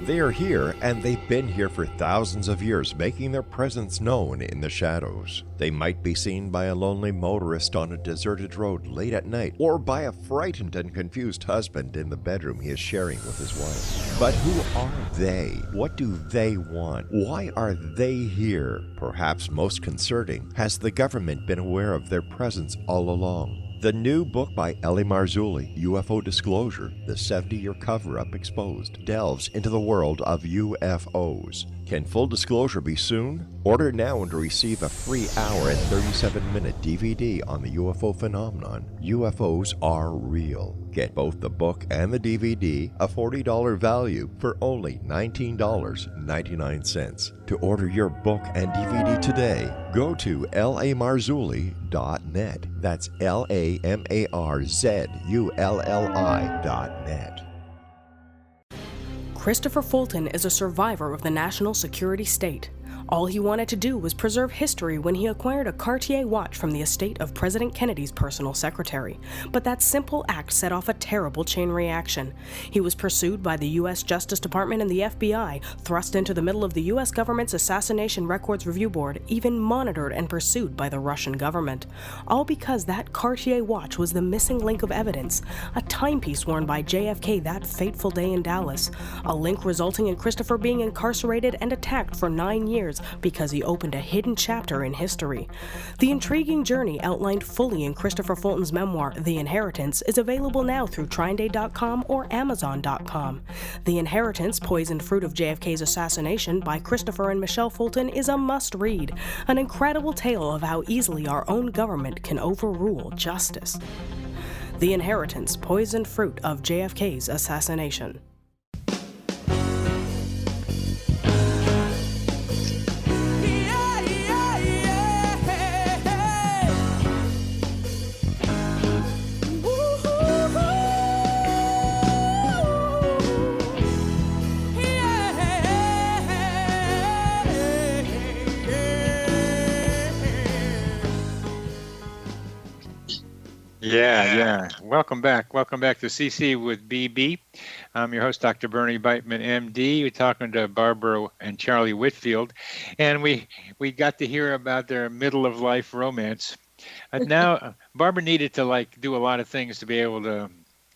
Speaker 1: They are here, and they've been here for thousands of years, making their presence known in the shadows. They might be seen by a lonely motorist on a deserted road late at night, or by a frightened and confused husband in the bedroom he is sharing with his wife. But who are they? What do they want? Why are they here? Perhaps most concerning, has the government been aware of their presence all along? The new book by Ellie Marzulli, UFO Disclosure, the 70-year cover-up exposed, delves into the world of UFOs. Can full disclosure be soon? Order now and receive a free hour and 37-minute DVD on the UFO phenomenon. UFOs are real. Get both the book and the DVD, a $40 value, for only $19.99. To order your book and DVD today, go to lamarzulli.net. That's LAMARZULLI.net.
Speaker 13: Christopher Fulton is a survivor of the national security state. All he wanted to do was preserve history when he acquired a Cartier watch from the estate of President Kennedy's personal secretary. But that simple act set off a terrible chain reaction. He was pursued by the U.S. Justice Department and the FBI, thrust into the middle of the U.S. government's Assassination Records Review Board, even monitored and pursued by the Russian government. All because that Cartier watch was the missing link of evidence, a timepiece worn by JFK that fateful day in Dallas, a link resulting in Christopher being incarcerated and attacked for 9 years because he opened a hidden chapter in history. The intriguing journey outlined fully in Christopher Fulton's memoir, The Inheritance, is available now through TrineDay.com or Amazon.com. The Inheritance, Poisoned Fruit of JFK's Assassination by Christopher and Michelle Fulton is a must-read, an incredible tale of how easily our own government can overrule justice. The Inheritance, Poisoned Fruit of JFK's Assassination.
Speaker 2: Yeah. Welcome back. Welcome back to CC with BB. I'm your host, Dr. Bernie Beitman, MD. We're talking to Barbara and Charlie Whitfield, and we got to hear about their middle of life romance. Now, Barbara needed to do a lot of things to be able to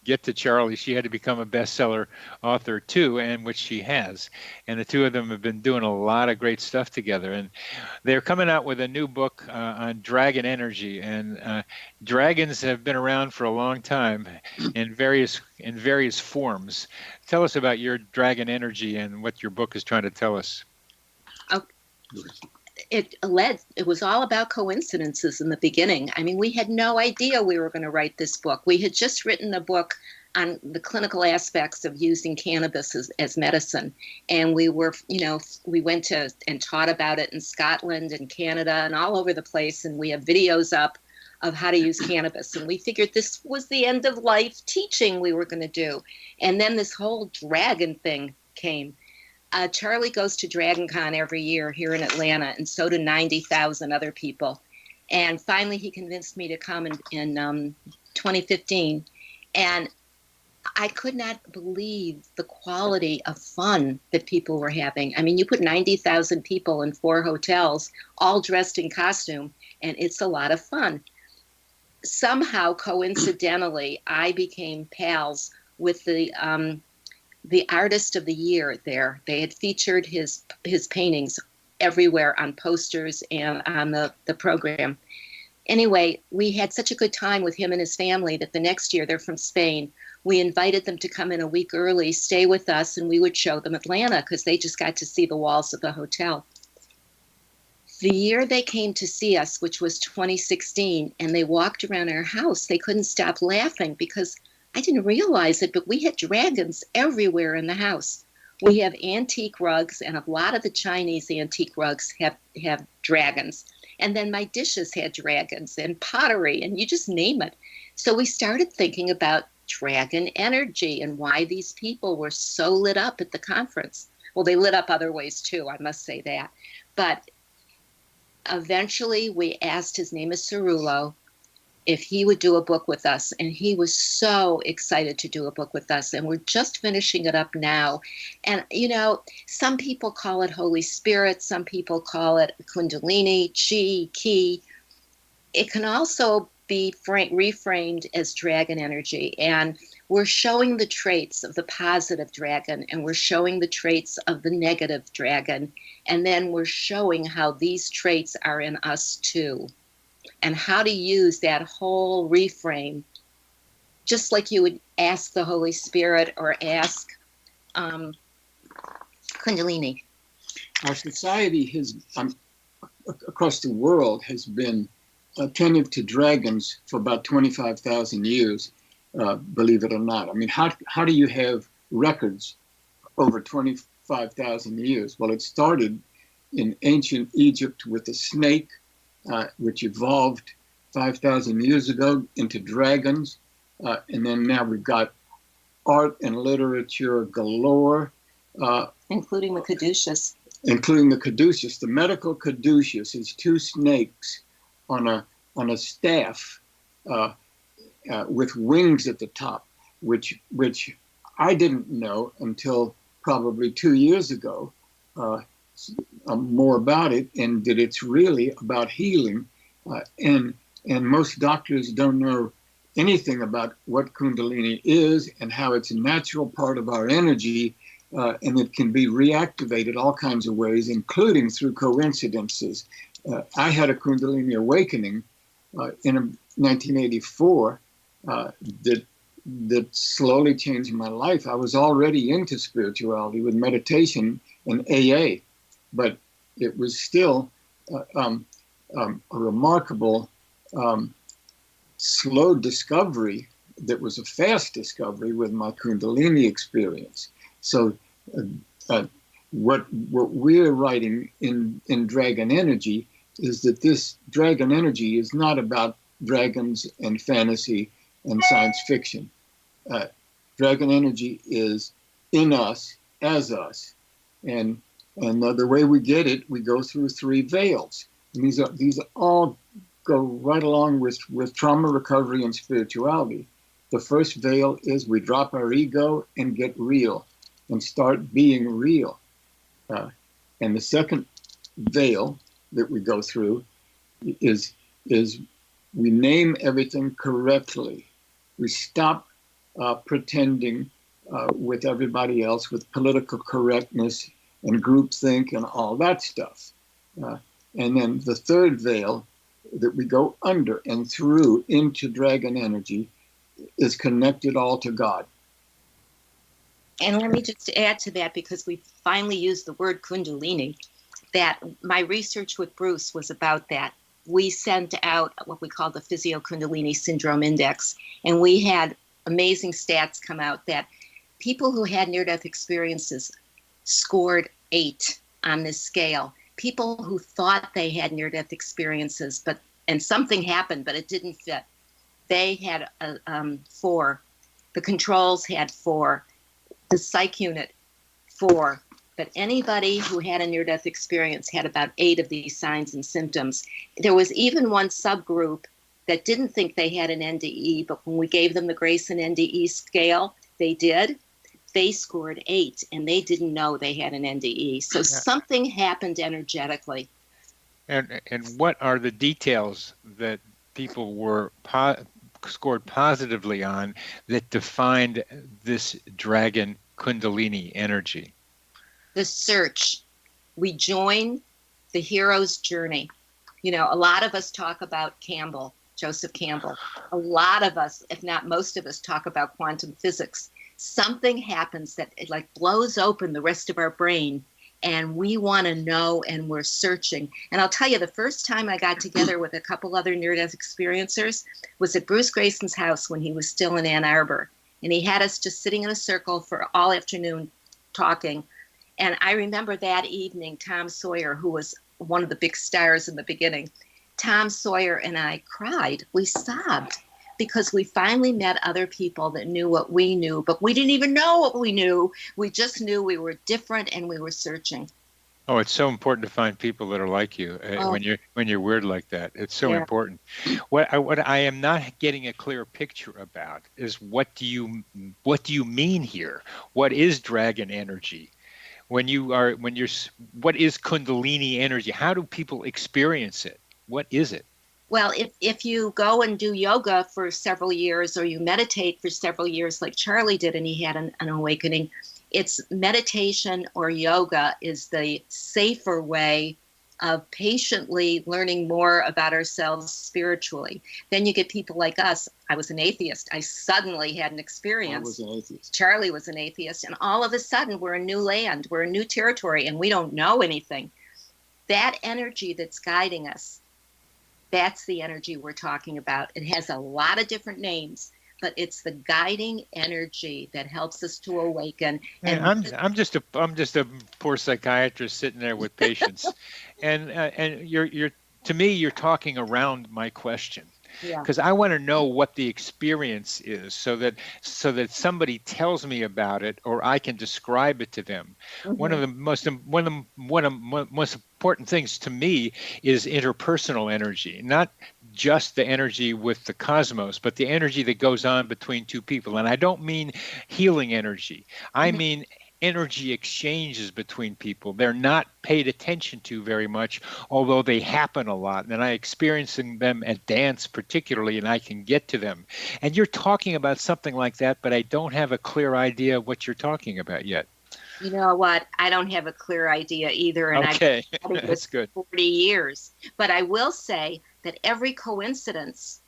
Speaker 2: get to Charlie. She had to become a bestseller author too, and which she has. And the two of them have been doing a lot of great stuff together. And they're coming out with a new book on dragon energy. And dragons have been around for a long time in various forms. Tell us about your dragon energy and what your book is trying to tell us.
Speaker 3: It was all about coincidences in the beginning. I mean, we had no idea we were going to write this book. We had just written a book on the clinical aspects of using cannabis as medicine. And we went to and taught about it in Scotland and Canada and all over the place. And we have videos up of how to use cannabis. And we figured this was the end of life teaching we were going to do. And then this whole dragon thing came. Charlie goes to DragonCon every year here in Atlanta, and so do 90,000 other people. And finally, he convinced me to come in 2015. And I could not believe the quality of fun that people were having. I mean, you put 90,000 people in 4 hotels, all dressed in costume, and it's a lot of fun. Somehow, coincidentally, I became pals with the artist of the year there. They had featured his paintings everywhere on posters and on the program. Anyway, we had such a good time with him and his family that the next year, they're from Spain, we invited them to come in a week early, stay with us, and we would show them Atlanta because they just got to see the walls of the hotel. The year they came to see us, which was 2016, and they walked around our house, they couldn't stop laughing because I didn't realize it, but we had dragons everywhere in the house. We have antique rugs, and a lot of the Chinese antique rugs have dragons. And then my dishes had dragons and pottery, and you just name it. So we started thinking about dragon energy and why these people were so lit up at the conference. Well, they lit up other ways too, I must say that. But eventually we asked, his name is Cerulo, if he would do a book with us. And he was so excited to do a book with us. And we're just finishing it up now. And, some people call it Holy Spirit. Some people call it Kundalini, Chi, Ki. It can also be reframed as dragon energy. And we're showing the traits of the positive dragon, and we're showing the traits of the negative dragon. And then we're showing how these traits are in us too, and how to use that whole reframe, just like you would ask the Holy Spirit or ask Kundalini.
Speaker 9: Our society has, across the world, has been attentive to dragons for about 25,000 years, believe it or not. I mean, how do you have records over 25,000 years? Well, it started in ancient Egypt with a snake, which evolved 5,000 years ago into dragons. And then now we've got art and literature galore.
Speaker 3: Including the caduceus.
Speaker 9: including the caduceus. The medical caduceus is two snakes on a staff with wings at the top, which I didn't know until probably 2 years ago, more about it, and that it's really about healing. And most doctors don't know anything about what Kundalini is and how it's a natural part of our energy, and it can be reactivated all kinds of ways, including through coincidences. I had a Kundalini awakening in 1984 that slowly changed my life. I was already into spirituality with meditation and AA, but it was still a remarkable slow discovery that was a fast discovery with my Kundalini experience. So what we're writing in Dragon Energy is that this dragon energy is not about dragons and fantasy and science fiction. Dragon energy is in us, as us, and the way we get it, we go through 3 veils. And these all go right along with trauma recovery and spirituality. The first veil is we drop our ego and get real and start being real. And the second veil that we go through is we name everything correctly. We stop pretending with everybody else with political correctness and groupthink and all that stuff. And then the third veil that we go under and through into dragon energy is connected all to God.
Speaker 3: And let me just add to that, because we finally used the word Kundalini, that my research with Bruce was about that. We sent out what we call the Physio Kundalini Syndrome Index, and we had amazing stats come out that people who had near-death experiences scored 8 on this scale. People who thought they had near-death experiences, and something happened, but it didn't fit, they had 4. The controls had 4. The psych unit, 4. But anybody who had a near-death experience had about 8 of these signs and symptoms. There was even one subgroup that didn't think they had an NDE, but when we gave them the Grayson NDE scale, they did. They scored 8, and they didn't know they had an NDE. So something happened energetically.
Speaker 2: And what are the details that people were scored positively on that defined this dragon Kundalini energy?
Speaker 3: The search. We join the hero's journey. You know, a lot of us talk about Joseph Campbell. A lot of us, if not most of us, talk about quantum physics. Something happens that it like blows open the rest of our brain, and we want to know, and we're searching. And I'll tell you, the first time I got together with a couple other near-death experiencers was at Bruce Grayson's house when he was still in Ann Arbor. And he had us just sitting in a circle for all afternoon talking. And I remember that evening, Tom Sawyer, who was one of the big stars in the beginning, Tom Sawyer and I cried. We sobbed because we finally met other people that knew what we knew, but we didn't even know what we knew. We just knew we were different and we were searching.
Speaker 2: Oh, it's so important to find people that are like you when you're weird like that. It's so important. What I am not getting a clear picture about is what do you mean here? What is dragon energy? What is Kundalini energy? How do people experience it? What is it?
Speaker 3: Well, if you go and do yoga for several years, or you meditate for several years like Charlie did, and he had an awakening, it's meditation or yoga is the safer way of patiently learning more about ourselves spiritually. Then you get people like us. I was an atheist. I suddenly had an experience.
Speaker 9: I was an atheist.
Speaker 3: Charlie was an atheist. And all of a sudden, we're in new land. We're in new territory, and we don't know anything. That energy that's guiding us, that's the energy we're talking about. It has a lot of different names, but it's the guiding energy that helps us to awaken.
Speaker 2: And I'm just a poor psychiatrist sitting there with patients, and you're to me you're talking around my question.
Speaker 3: Yeah.
Speaker 2: because I want to know what the experience is, so that somebody tells me about it, or I can describe it to them. One of the most important things to me is interpersonal energy, not just the energy with the cosmos, but the energy that goes on between two people. And I don't mean healing energy. I mean energy exchanges between people. They're not paid attention to very much, although they happen a lot. And I experiencing them at dance particularly, and I can get to them. And you're talking about something like that, but I don't have a clear idea of what you're talking about yet.
Speaker 3: You know what? I don't have a clear idea either. And
Speaker 2: Okay,
Speaker 3: I've been
Speaker 2: that's good.
Speaker 3: 40 years. But I will say that every coincidence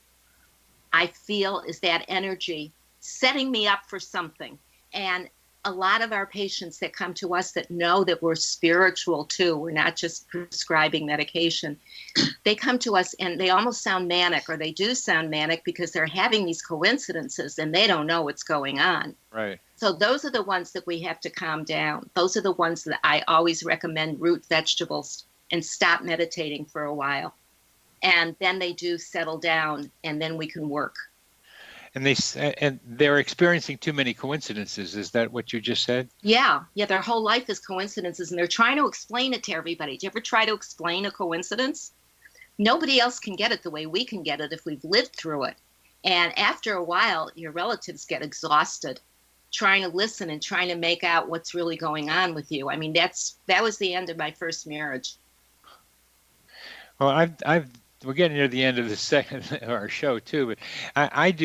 Speaker 3: I feel is that energy setting me up for something. And a lot of our patients that come to us that know that we're spiritual too, we're not just prescribing medication, they come to us and they almost sound manic, or they do sound manic because they're having these coincidences and they don't know what's going on.
Speaker 2: Right.
Speaker 3: So those are the ones that we have to calm down. Those are the ones that I always recommend root vegetables and stop meditating for a while. And then they do settle down, and then we can work.
Speaker 2: And they're experiencing too many coincidences. Is that what you just said?
Speaker 3: Yeah. Their whole life is coincidences, and they're trying to explain it to everybody. Do you ever try to explain a coincidence? Nobody else can get it the way we can get it if we've lived through it. And after a while, your relatives get exhausted trying to listen and trying to make out what's really going on with you. I mean, that was the end of my first marriage.
Speaker 2: Well, we're getting near the end of the second of our show too, but I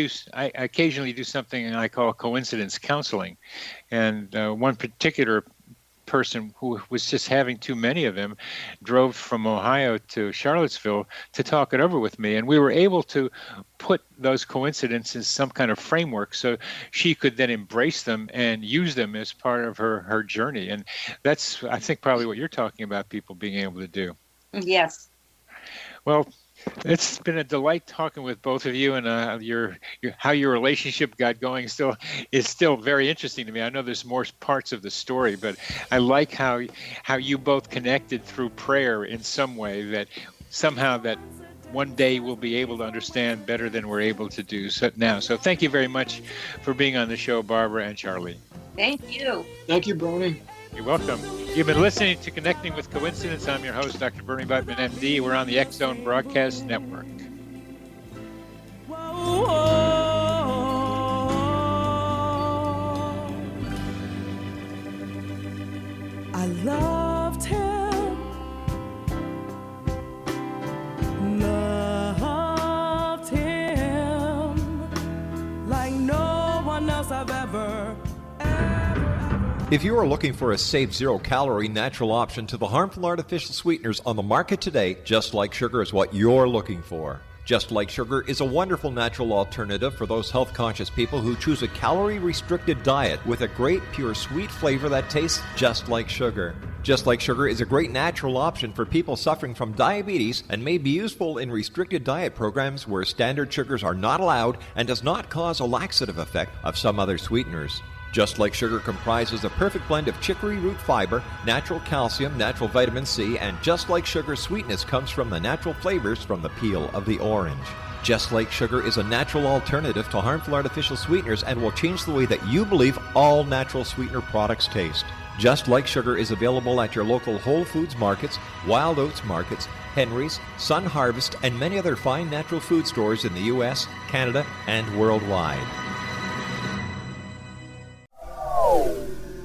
Speaker 2: occasionally do something I call coincidence counseling, and one particular person who was just having too many of them drove from Ohio to Charlottesville to talk it over with me, and we were able to put those coincidences in some kind of framework so she could then embrace them and use them as part of her journey. And that's, I think, probably what you're talking about, people being able to do.
Speaker 3: Yes.
Speaker 2: Well, it's been a delight talking with both of you, and how your relationship got going is still very interesting to me. I know there's more parts of the story, but I like how you both connected through prayer in some way, that somehow that one day we'll be able to understand better than we're able to do now. So thank you very much for being on the show, Barbara and Charlie.
Speaker 3: Thank you.
Speaker 9: Thank you, Bernie.
Speaker 2: You're welcome. You've been listening to Connecting with Coincidence. I'm your host, Dr. Bernie Beitman, MD. We're on the X-Zone Broadcast Network.
Speaker 14: I loved him, like no one else I've ever.
Speaker 1: If you are looking for a safe, zero-calorie, natural option to the harmful artificial sweeteners on the market today, Just Like Sugar is what you're looking for. Just Like Sugar is a wonderful natural alternative for those health-conscious people who choose a calorie-restricted diet with a great, pure, sweet flavor that tastes just like sugar. Just Like Sugar is a great natural option for people suffering from diabetes and may be useful in restricted diet programs where standard sugars are not allowed and does not cause a laxative effect of some other sweeteners. Just Like Sugar comprises a perfect blend of chicory root fiber, natural calcium, natural vitamin C, and Just Like Sugar's sweetness comes from the natural flavors from the peel of the orange. Just Like Sugar is a natural alternative to harmful artificial sweeteners and will change the way that you believe all natural sweetener products taste. Just Like Sugar is available at your local Whole Foods markets, Wild Oats markets, Henry's, Sun Harvest, and many other fine natural food stores in the U.S., Canada, and worldwide.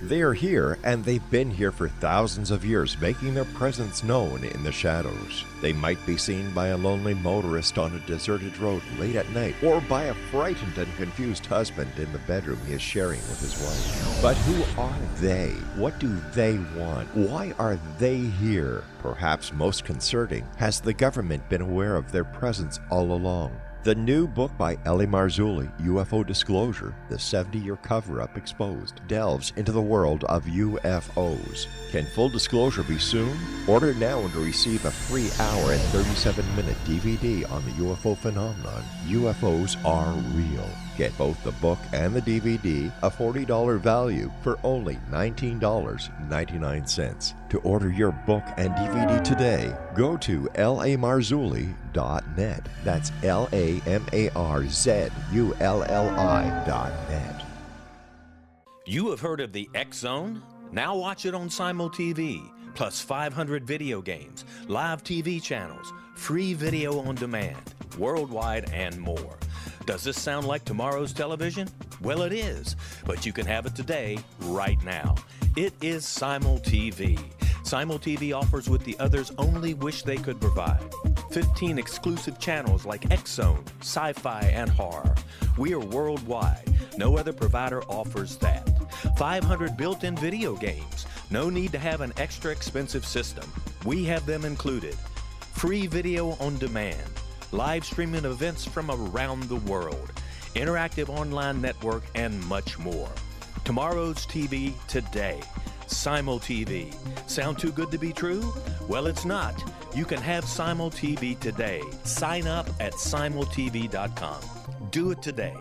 Speaker 1: They are here, and they've been here for thousands of years, making their presence known in the shadows. They might be seen by a lonely motorist on a deserted road late at night, or by a frightened and confused husband in the bedroom he is sharing with his wife. But who are they? What do they want? Why are they here? Perhaps most concerning, has the government been aware of their presence all along? The new book by Ellie Marzulli, UFO Disclosure, the 70-year cover-up exposed, delves into the world of UFOs. Can full disclosure be soon? Order now and receive a free hour and 37-minute DVD on the UFO phenomenon. UFOs are real. Get both the book and the DVD, a $40 value, for only $19.99. To order your book and DVD today, go to lamarzulli.net. That's LAMARZULLI.net.
Speaker 15: You have heard of the X Zone? Now watch it on Simul TV, plus 500 video games, live TV channels, free video on demand, worldwide, and more. Does this sound like tomorrow's television? Well, it is, but you can have it today, right now. It is Simul TV. Simul TV offers what the others only wish they could provide. 15 exclusive channels like X Zone, sci-fi, and horror. We are worldwide. No other provider offers that. 500 built-in video games. No need to have an extra expensive system. We have them included. Free video on demand. Live streaming events from around the world. Interactive online network, and much more. Tomorrow's TV today. Simul TV. Sound too good to be true? Well, it's not. You can have Simul TV today. Sign up at simultv.com. Do it today.